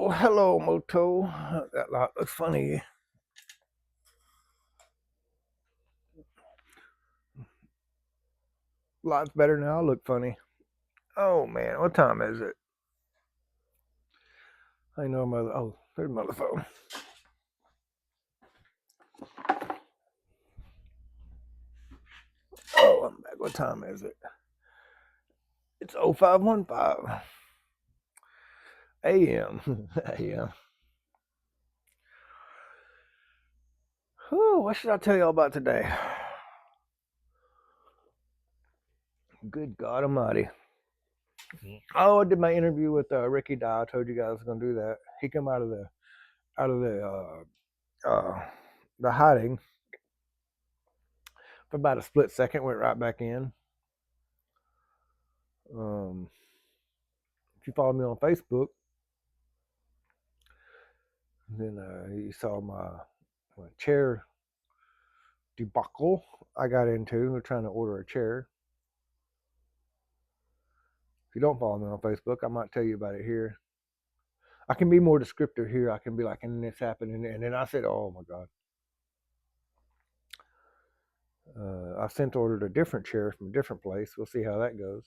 Oh, hello, Moto. That lot looks funny. Lots better now. Look funny. Oh man, what time is it? I know my. Oh, there's my other phone. Oh, I'm back. What time is it? It's 0515 a.m. a.m. Oh, what should I tell y'all about today? Good God Almighty. Oh, I did my interview with Ricky Dye. I told you guys I was gonna do that. He came out of the hiding for about a split second. Went right back in. Um, if you follow me on Facebook, then you saw my chair debacle I got into. We're trying to order a chair. If you don't follow me on Facebook, I might tell you about it here. I can be more descriptive here. I can be like, and this happened, and then I said, oh my God. I sent ordered a different chair from a different place. We'll see how that goes.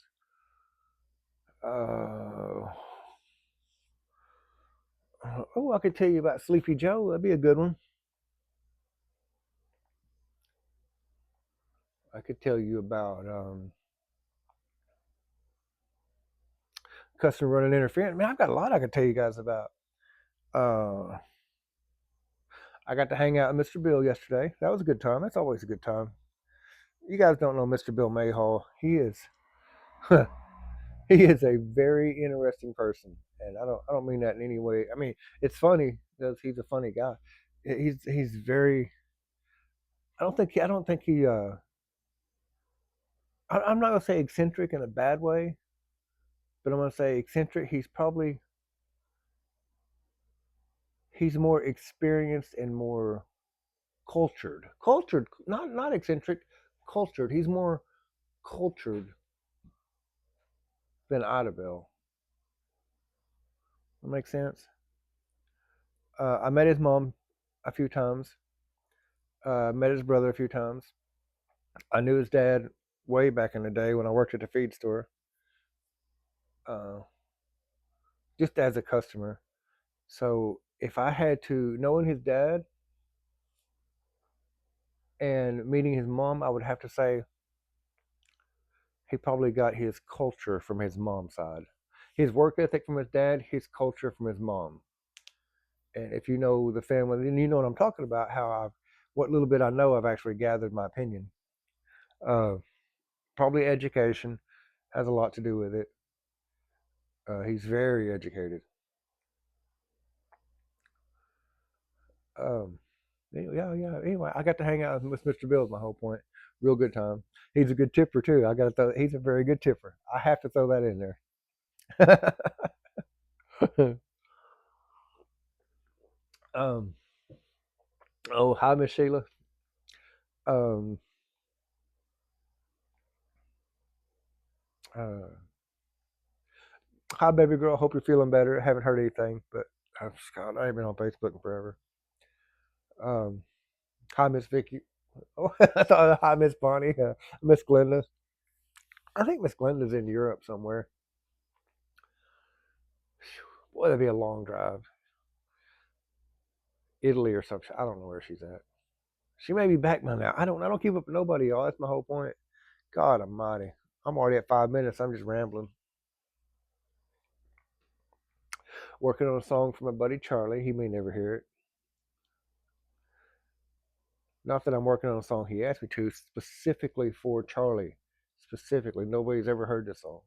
Oh, I could tell you about Sleepy Joe. That'd be a good one. I could tell you about customer running interference. Man, I've got a lot I could tell you guys about. Uh, I got to hang out with Mr. Bill yesterday. That was a good time. That's always a good time. You guys don't know Mr. Bill Mayhall. He is he is a very interesting person, and I don't mean that in any way. I mean it's funny because he's a funny guy. He's very. I don't think he. I'm not gonna say eccentric in a bad way, but I'm gonna say eccentric. He's more experienced and more cultured. Cultured, not eccentric. Cultured. He's more cultured than Idabel. That makes sense. I met his mom a few times. Met his brother a few times. I knew his dad way back in the day when I worked at the feed store, uh, just as a customer. So if I had to, knowing his dad and meeting his mom, I would have to say he probably got his culture from his mom's side. His work ethic from his dad, his culture from his mom. And if you know the family, then you know what I'm talking about. What little bit I know, I've actually gathered my opinion. Uh, Probably education has a lot to do with it. He's very educated. Um, yeah, yeah. Anyway, I got to hang out with Mr. Bills. My whole point. Real good time. He's a good tipper too. I got to throw. He's a very good tipper. I have to throw that in there. um. Oh, hi, Miss Sheila. Um. Uh, Hi, baby girl. Hope you're feeling better. Haven't heard anything, but God, I ain't been on Facebook in forever. Um. Hi, Miss Vicky. Oh, I thought hi, Miss Bonnie. Miss Glenda. I think Miss Glenda's in Europe somewhere. Boy, that'd be a long drive. Italy or something. I don't know where she's at. She may be back by now. I don't keep up with nobody, y'all. That's my whole point. God almighty. I'm already at 5 minutes. I'm just rambling. Working on a song for my buddy Charlie. He may never hear it. Not that I'm working on a song he asked me to, specifically for Charlie. Specifically. Nobody's ever heard this song.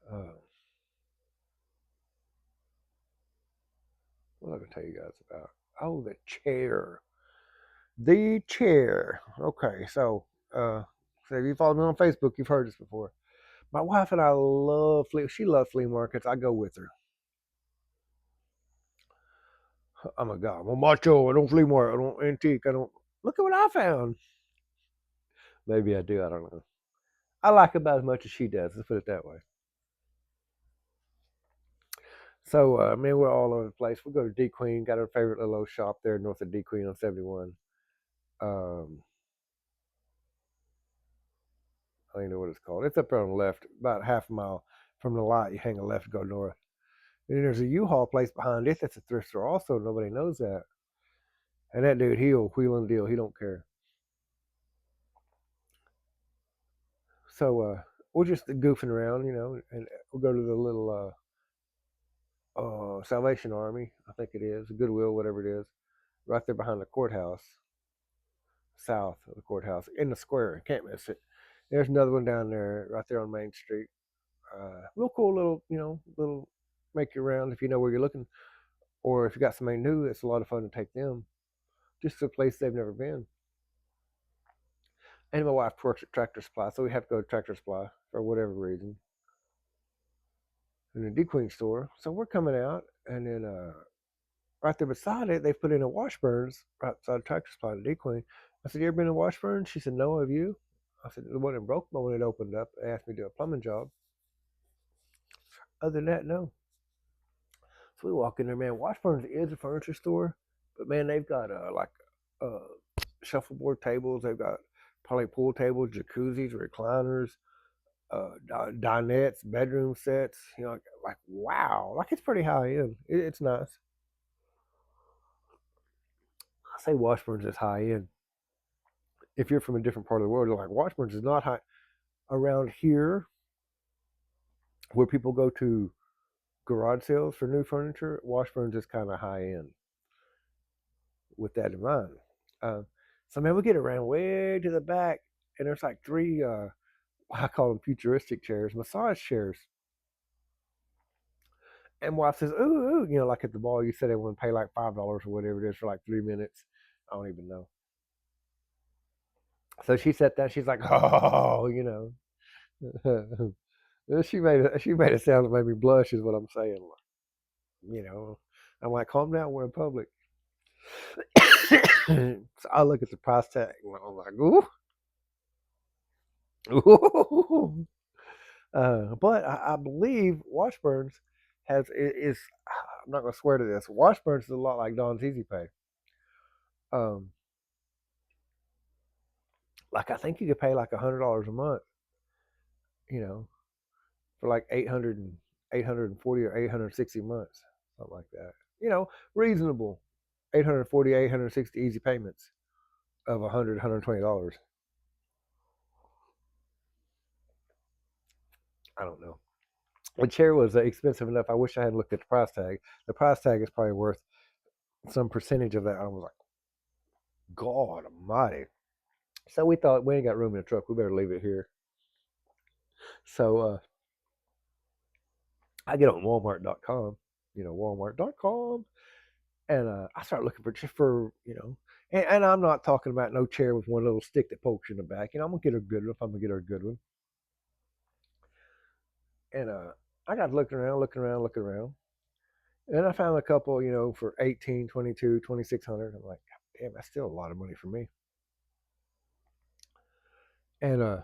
Uh, what am I going to tell you guys about? Oh, the chair. The chair. Okay, so if you follow me on Facebook, you've heard this before. My wife and I love flea. She loves flea markets. I go with her. I'm a guy. I'm a macho. I don't flea market. I don't antique. I don't. Look at what I found. Maybe I do. I don't know. I like it about as much as she does. Let's put it that way. So, man, we're all over the place. We go to D Queen, got our favorite little shop there north of D Queen on 71. Um, I don't even know what it's called. It's up there on the left, about half a mile from the light. You hang a left, go north. And then there's a U-Haul place behind it that's a thrift store also. Nobody knows that. And that dude, he'll wheel and deal. He don't care. So we're just goofing around, and we'll go to the little Salvation Army, I think it is, Goodwill, whatever it is, right there behind the courthouse, south of the courthouse, in the square. Can't miss it. There's another one down there, right there on Main Street. Real cool little, little make you around if you know where you're looking, or if you got somebody new, it's a lot of fun to take them just to a place they've never been. And my wife works at Tractor Supply, so we have to go to Tractor Supply for whatever reason. In the D Queen store. So we're coming out, and then right there beside it, they've put in a Washburns right beside Tractor Supply in D Queen. I said, "You ever been to Washburns?" She said, "No, have you?" I said, "The one that broke my when it opened up. They asked me to do a plumbing job. Other than that, no." So we walk in there, man. Washburns is a furniture store, but man, they've got uh, shuffleboard tables. They've got probably pool tables, jacuzzis, recliners, dinettes, bedroom sets. Like wow, like it's pretty high end. It's nice. I say Washburns is high end. If you're from a different part of the world, like Washburns is not high around here where people go to garage sales for new furniture. Washburns is kind of high end with that in mind. Uh, so man, we get around way to the back, and there's like three. I call them futuristic chairs, massage chairs. And wife says, "Ooh, ooh," like at the ball, you said everyone pay like $5 or whatever it is for like 3 minutes. I don't even know. So she sat down. She's like, "Oh, she made a sound that made me blush, is what I'm saying. You know, I'm like, calm down. We're in public. So I look at the price tag. And I'm like, ooh, ooh. But I believe Washburns is. I'm not gonna swear to this. Washburns is a lot like Don's Easy Pay. Um, like I think you could pay like $100 a month. You know, for like 840 or 860 months, something like that. Reasonable. 840, 860 easy payments of $120. I don't know. The chair was expensive enough. I wish I had looked at the price tag. The price tag is probably worth some percentage of that. I was like, God Almighty. So we thought we ain't got room in the truck. We better leave it here. So I get on Walmart.com, Walmart.com, and I start looking for just for and I'm not talking about no chair with one little stick that pokes you in the back. I'm gonna get her a good one if I'm gonna get her a good one. And I got looking around, looking around, looking around, and I found a couple, for 18, 22, 2600. I'm like, damn, that's still a lot of money for me. And I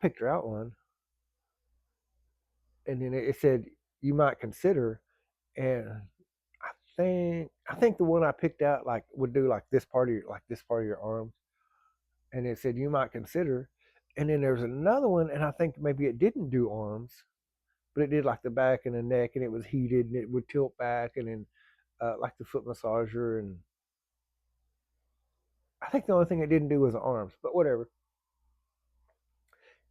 picked her out one, and then it said you might consider, and I think the one I picked out like would do like this part of your arm, and it said you might consider, and then there's another one, and I think maybe it didn't do arms, but it did like the back and the neck, and it was heated, and it would tilt back, and then like the foot massager, and I think the only thing it didn't do was the arms, but whatever.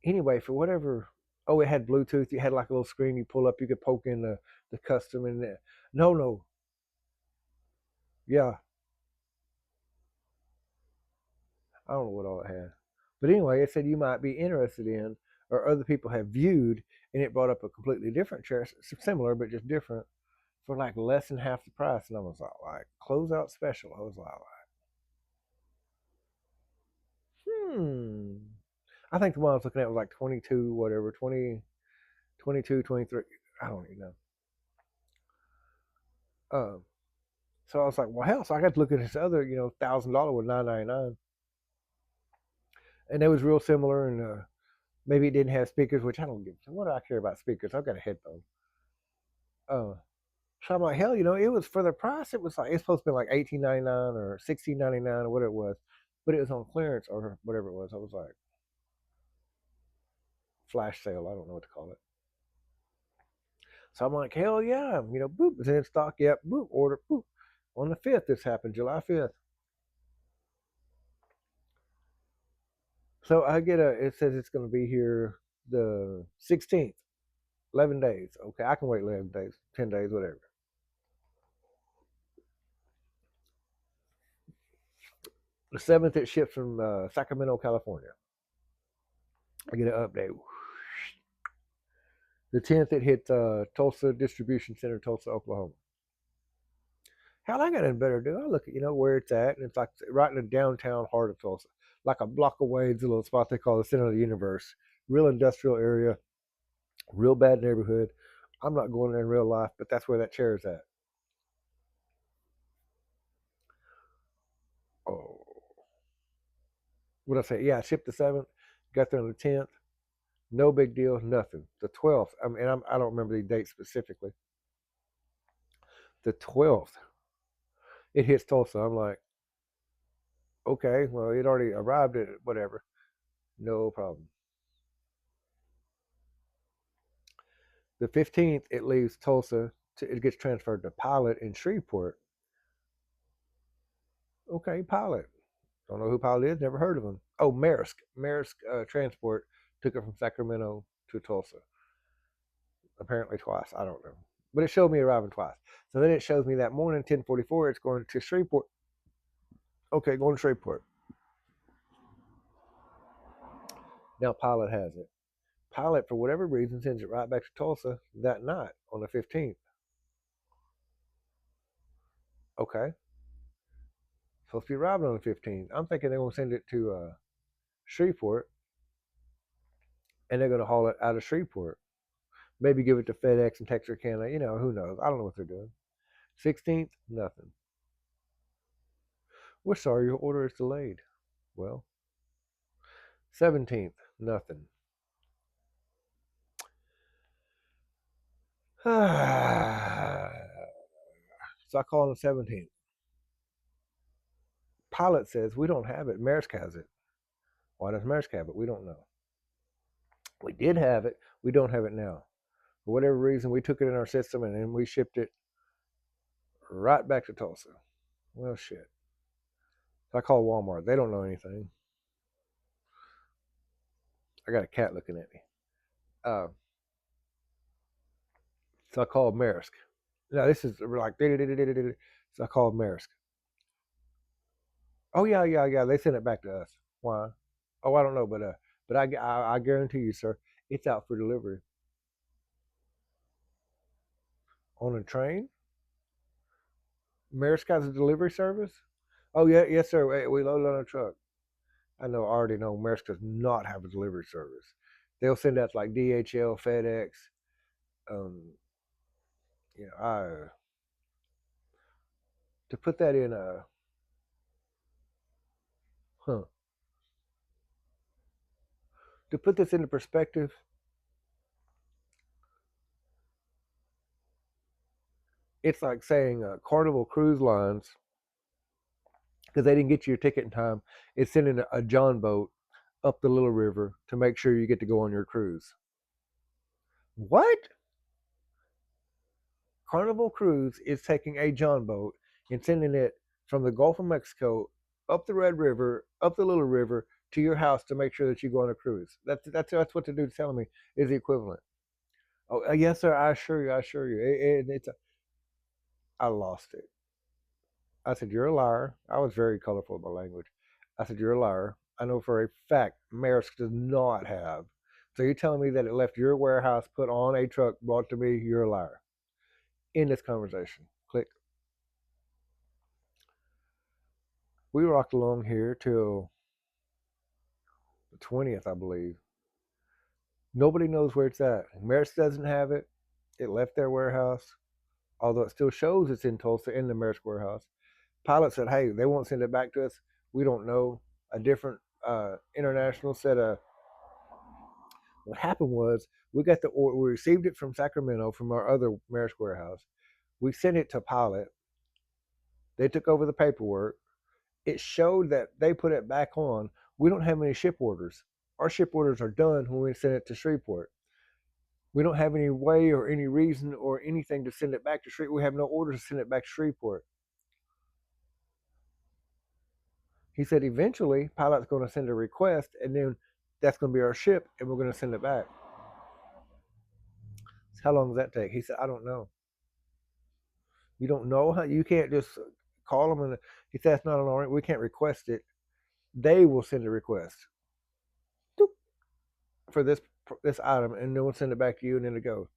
Anyway, for whatever. Oh, it had Bluetooth. You had like a little screen you pull up. You could poke in the custom in there. No, no, yeah, I don't know what all it had. But anyway, it said you might be interested in, or other people have viewed, and it brought up a completely different chair, similar but just different, for like less than half the price. And I was like closeout special. I was like, hmm. I think the one I was looking at was like 22, whatever, 20, 22, 23. I don't even know. Um, so I was like, well, hell, so I got to look at this other, $1,000 with 999, and it was real similar, and maybe it didn't have speakers, which I don't give. What do I care about speakers? I've got a headphone. Uh, So I'm like, hell, it was for the price. It was like it's supposed to be like 18.99 or 16.99 or whatever it was, but it was on clearance or whatever it was. I was like, flash sale. I don't know what to call it. So I'm like, hell yeah, boop, it's in stock. Yep, boop, order, boop. On the 5th, this happened, July 5th. So I get it says it's going to be here the 16th, 11 days. Okay, I can wait 11 days, 10 days, whatever. The 7th, it ships from Sacramento, California. I get an update. The 10th, it hit Tulsa Distribution Center, Tulsa, Oklahoma. Hell, I got nothing better to do. I look at, where it's at, and it's like right in the downtown heart of Tulsa. Like a block away, it's a little spot they call the center of the universe. Real industrial area, real bad neighborhood. I'm not going there in real life, but that's where that chair is at. Oh, what did I say? Yeah, I shipped the 7th, got there on the 10th. No big deal, nothing. The 12th, I don't remember the date specifically. The 12th, it hits Tulsa. I'm like, okay, well, it already arrived at whatever. No problem. The 15th, it leaves Tulsa. It gets transferred to Pilot in Shreveport. Okay, Pilot. Don't know who Pilot is. Never heard of him. Oh, Maersk. Maersk Transport took it from Sacramento to Tulsa. Apparently twice. I don't know. But it showed me arriving twice. So then it shows me that morning, 10:44, it's going to Shreveport. Okay, going to Shreveport. Now Pilot has it. Pilot, for whatever reason, sends it right back to Tulsa that night on the 15th. Okay. Supposed to be arriving on the 15th. I'm thinking they're going to send it to Shreveport and they're going to haul it out of Shreveport. Maybe give it to FedEx and Texarkana. Who knows? I don't know what they're doing. 16th, nothing. We're sorry, your order is delayed. Well, 17th, nothing. So I call on the 17th. Pilot says, we don't have it. Maersk has it. Why does Maersk have it? We don't know. We did have it. We don't have it now. For whatever reason, we took it in our system and then we shipped it right back to Tulsa. Well, shit. So I call Walmart. They don't know anything. I got a cat looking at me. Uh, so I called Maersk. Now this is like, so I called Maersk. Oh yeah, yeah, yeah. They sent it back to us. Why? Oh, I don't know, but I guarantee you, sir, it's out for delivery on a train. Maersk has a delivery service. Oh yeah, yes sir. We load it on a truck. I already know Maersk does not have a delivery service. They'll send out like DHL, FedEx. Um, I to put that in a huh. To put this into perspective, it's like saying Carnival Cruise Lines, because they didn't get you your ticket in time, is sending a John boat up the Little River to make sure you get to go on your cruise. What? Carnival Cruise is taking a John boat and sending it from the Gulf of Mexico up the Red River, up the Little River to your house to make sure that you go on a cruise. That's what the dude's telling me is the equivalent. Oh yes, sir. I assure you. I assure you. I lost it. I said you're a liar. I was very colorful with my language. I said you're a liar. I know for a fact Maersk does not have. So you're telling me that it left your warehouse, put on a truck, brought to me? You're a liar. In this conversation. Click. We rocked along here till the 20th, I believe. Nobody knows where it's at. Maersk doesn't have it. It left their warehouse, although it still shows it's in Tulsa in the Maersk warehouse. Pilot said, hey, they won't send it back to us. We don't know. A different international said, what happened was we received it from Sacramento from our other Maersk warehouse. We sent it to Pilot. They took over the paperwork. It showed that they put it back on. We don't have any ship orders. Our ship orders are done when we send it to Shreveport. We don't have any way or any reason or anything to send it back to Shreveport. We have no orders to send it back to Shreveport. He said eventually Pilot's going to send a request, and then that's going to be our ship, and we're going to send it back. How long does that take? He said, I don't know. You don't know how? You can't just call them and he said that's not an order. We can't request it. They will send a request for this item, and then we'll send it back to you, and then it goes.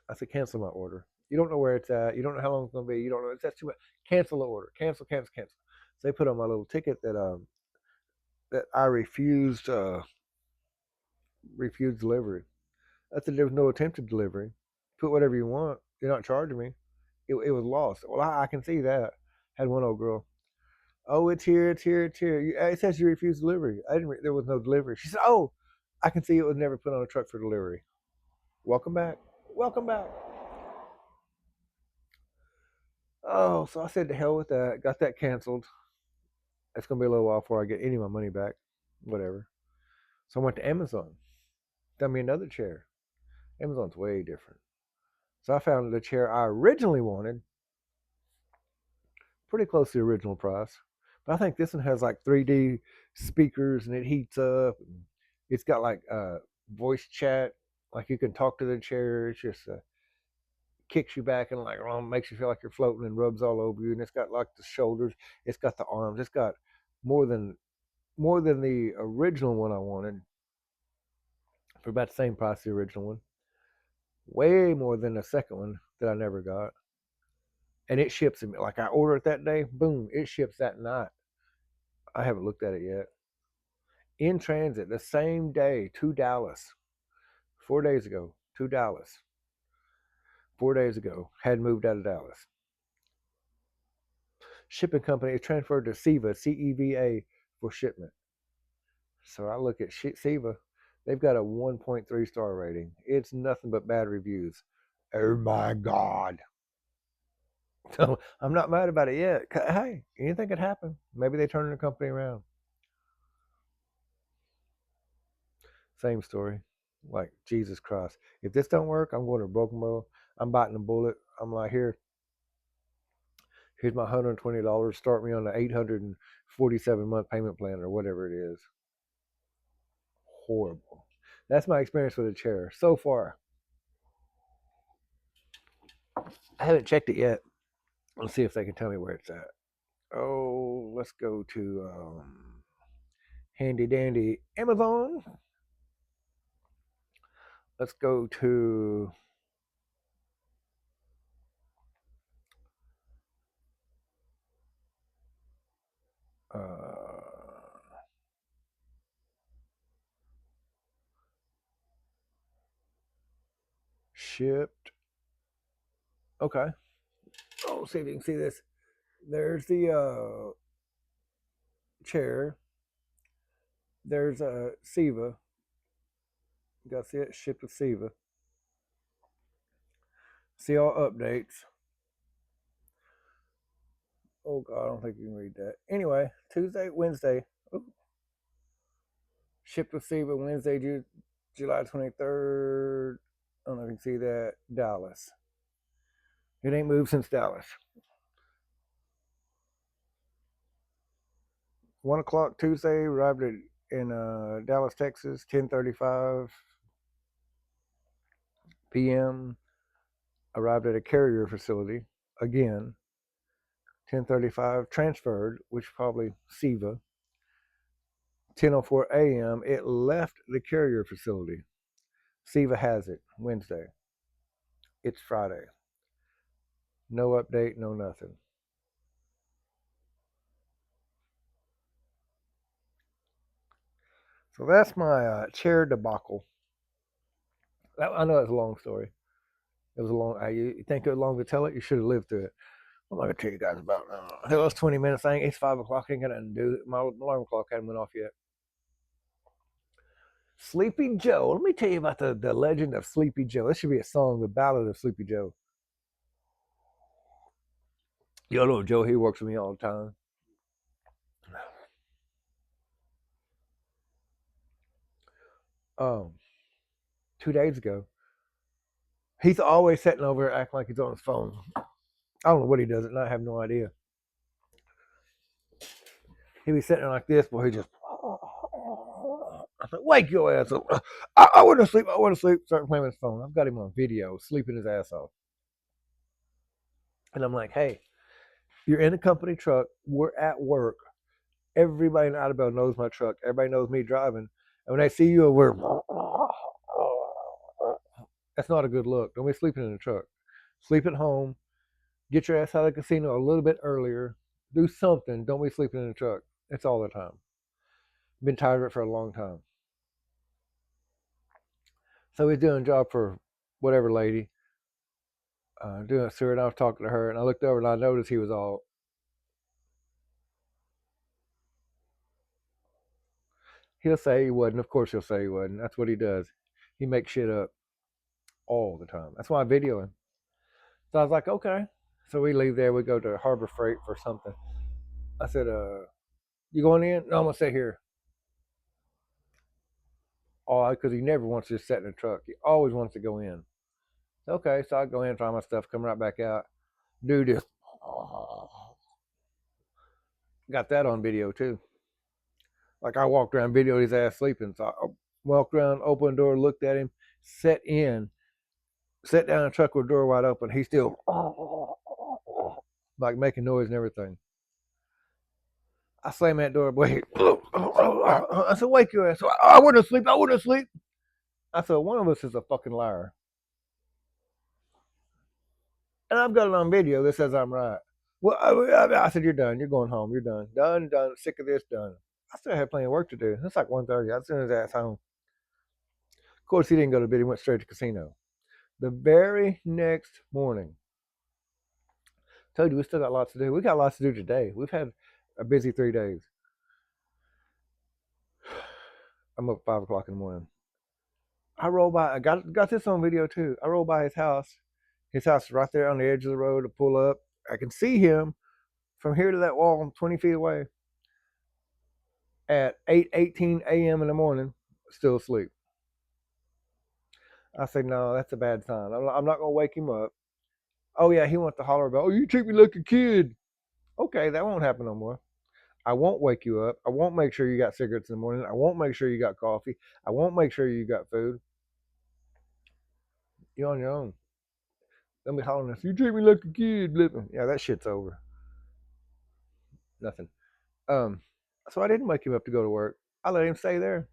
I said, cancel my order. You don't know where it's at. You don't know how long it's going to be. You don't know. That's too much. Cancel the order. Cancel, cancel, cancel. So they put on my little ticket that I refused delivery. I said there was no attempted delivery. Put whatever you want. You're not charging me. It was lost. Well, I can see that. Had one old girl. Oh, it's here, it's here, it's here. It says you refused delivery. I didn't. There was no delivery. She said, "Oh, I can see it was never put on a truck for delivery." Welcome back. Welcome back. Oh, so I said to hell with that. Got that canceled. It's gonna be a little while before I get any of my money back. Whatever. So I went to Amazon. Got me another chair. Amazon's way different. So I found the chair I originally wanted, pretty close to the original price. But I think this one has like 3D speakers and it heats up. It's got like voice chat, like you can talk to the chair. It's just kicks you back and like makes you feel like you're floating and rubs all over you. And it's got like the shoulders, it's got the arms, it's got more than the original one I wanted for about the same price as the original one. Way more than the second one that I never got. And it ships me like I order it that day, boom, it ships that night. I haven't looked at it yet. In transit the same day to Dallas. 4 days ago to Dallas. 4 days ago, had moved out of Dallas. Shipping company is transferred to CEVA, CEVA, for shipment. So I look at CEVA. They've got a 1.3 star rating. It's nothing but bad reviews. Oh my God. So I'm not mad about it yet. Hey, anything could happen. Maybe they turn the company around. Same story. Like, Jesus Christ. If this don't work, I'm going to Broken Bow. I'm biting the bullet. I'm like, here's my $120. Start me on the 847-month payment plan or whatever it is. Horrible. That's my experience with a chair so far. I haven't checked it yet. Let's see if they can tell me where it's at. Oh, let's go to handy dandy Amazon. Let's go to shipped. Okay. Oh, see if you can see this. There's the chair. There's a CEVA. You got to see it shipped with CEVA. See all updates. Oh God, I don't think you can read that. Anyway, Tuesday, Wednesday. Ooh. Shipped with CEVA Wednesday, July 23rd. I don't know if you can see that. Dallas. It ain't moved since Dallas. 1 o'clock Tuesday, arrived in Dallas, Texas, 10:35 p.m. Arrived at a carrier facility again, 10:35. Transferred, which probably CEVA. 10:04 a.m. It left the carrier facility. CEVA has it Wednesday. It's Friday. No update, no nothing. So that's my chair debacle. I know it's a long story. It was a long. You think it was long to tell it? You should have lived through it. I'm not gonna tell you guys about. Hell, it's 20 minutes. It's 5 o'clock. I ain't gonna do it. My alarm clock hadn't went off yet. Sleepy Joe. Let me tell you about the legend of Sleepy Joe. This should be a song, The Ballad of Sleepy Joe. Yo, little Joe, he works with me all the time. 2 days ago, he's always sitting over here acting like he's on his phone. I don't know what he does, and I have no idea. He be sitting there like this, boy. He just, I said, wake your ass up. I want to sleep. I want to sleep. Start playing with his phone. I've got him on video, sleeping his ass off. And I'm like, hey, you're in a company truck. We're at work. Everybody in Idabel knows my truck. Everybody knows me driving. And when they see you over, that's not a good look. Don't be sleeping in the truck. Sleep at home. Get your ass out of the casino a little bit earlier. Do something. Don't be sleeping in the truck. It's all the time. Been tired of it for a long time. So he's doing a job for whatever lady, doing a sewer, and I was talking to her, and I looked over and I noticed he was all, he'll say he wasn't. Of course he'll say he wasn't. That's what he does. He makes shit up all the time. That's why I video him. So I was like, okay. So we leave there. We go to Harbor Freight for something. I said, you going in? No, I'm going to sit here. Oh, because he never wants to just sit in the truck. He always wants to go in. Okay, so I go in, find my stuff, come right back out. Do this. Got that on video too. Like I walked around, videoed his ass sleeping. So I walked around, opened the door, looked at him, sat down in the truck with the door wide open. He's still like making noise and everything. I slammed that door, boy. I said, wake your ass. I wouldn't sleep. I wouldn't sleep. I said, one of us is a fucking liar. And I've got it on video that says I'm right. Well, I said, you're done. You're going home. You're done. Done. Sick of this. Done. I still had plenty of work to do. It's like 1:30. I sent his ass home. Of course, he didn't go to bed. He went straight to casino. The very next morning, told you we still got lots to do. We got lots to do today. We've had a busy 3 days. I'm up at 5 o'clock in the morning. I roll by. I got this on video too. I roll by his house. His house is right there on the edge of the road. To pull up, I can see him from here to that wall, 20 feet away. At 8:18 a.m. in the morning, still asleep. I say, no, that's a bad sign. I'm not gonna wake him up. Oh yeah, he wants to holler about, oh, you treat me like a kid. Okay, that won't happen no more. I won't wake you up. I won't make sure you got cigarettes in the morning. I won't make sure you got coffee. I won't make sure you got food. You're on your own. They'll be hollering at you treat me like a kid. Yeah, that shit's over. Nothing. Um, so I didn't wake him up to go to work. I let him stay there,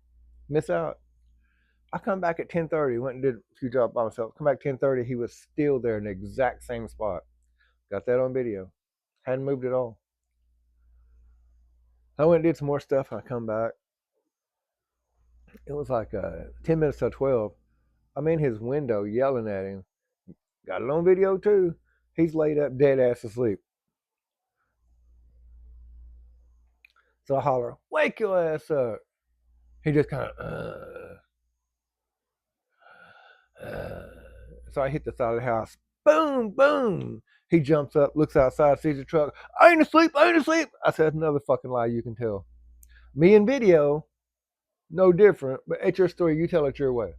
miss out. I come back at 10:30. Went and did a few jobs by myself. Come back 10:30. He was still there in the exact same spot. Got that on video. Hadn't moved at all. I went and did some more stuff. And I come back. It was like 10 minutes till 12. I'm in his window yelling at him. Got it on video too. He's laid up dead ass asleep. So I holler, wake your ass up. He just kind of, so I hit the side of the house. Boom, boom. He jumps up, looks outside, sees the truck. I ain't asleep. I ain't asleep. I said, another fucking lie you can tell. Me in video, no different, but it's your story. You tell it your way.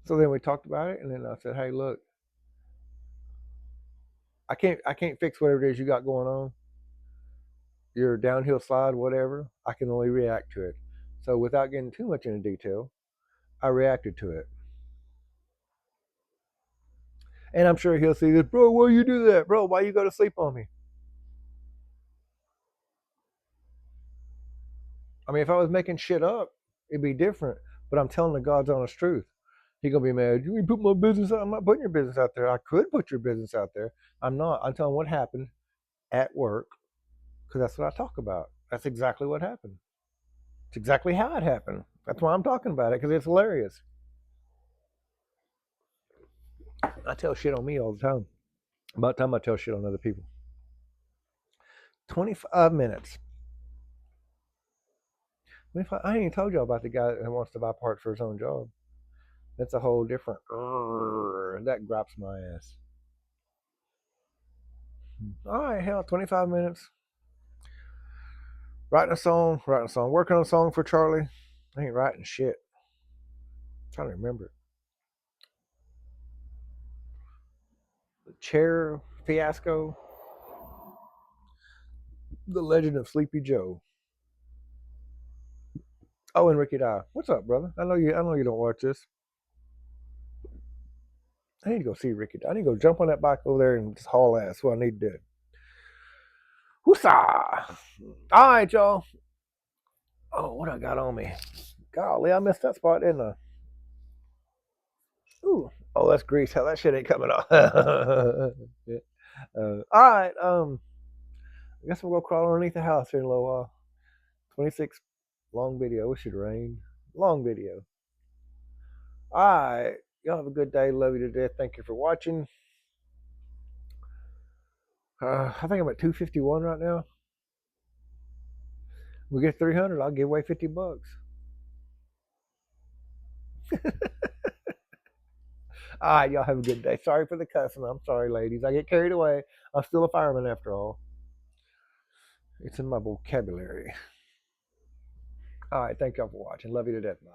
So then we talked about it, and then I said, hey, look, I can't fix whatever it is you got going on. Your downhill slide, whatever. I can only react to it. So without getting too much into detail, I reacted to it. And I'm sure he'll see this, bro, why you do that? Bro, why you go to sleep on me? I mean, if I was making shit up, it'd be different. But I'm telling the God's honest truth. He gonna be mad. You ain't put my business out. I'm not putting your business out there. I could put your business out there. I'm not. I'm telling what happened at work because that's what I talk about. That's exactly what happened. It's exactly how it happened. That's why I'm talking about it because it's hilarious. I tell shit on me all the time. About time I tell shit on other people. 25 minutes. I ain't even told y'all about the guy that wants to buy parts for his own job. That's a whole different. That gripes my ass. All right, hell, 25 minutes. Writing a song. Working on a song for Charlie. I ain't writing shit. I'm trying to remember it. The Chair Fiasco. The Legend of Sleepy Joe. Oh, and Ricky Dye. What's up, brother? I know you. I know you don't watch this. I need to go see Ricky Dye. I need to go jump on that bike over there and just haul ass. What I need to do. Whoosah! All right, y'all. Oh, what I got on me? Golly, I missed that spot, didn't I? Ooh. Oh, that's grease. Hell, that shit ain't coming off. Yeah. All right. I guess we'll go crawl underneath the house here in a little while. 26 long video. Wish it rained. Long video. All right. Y'all have a good day. Love you to death. Thank you for watching. I think I'm at 251 right now. We get 300. I'll give away $50. All right, y'all have a good day. Sorry for the cussing. I'm sorry, ladies. I get carried away. I'm still a fireman after all. It's in my vocabulary. All right, thank y'all for watching. Love you to death. Bye.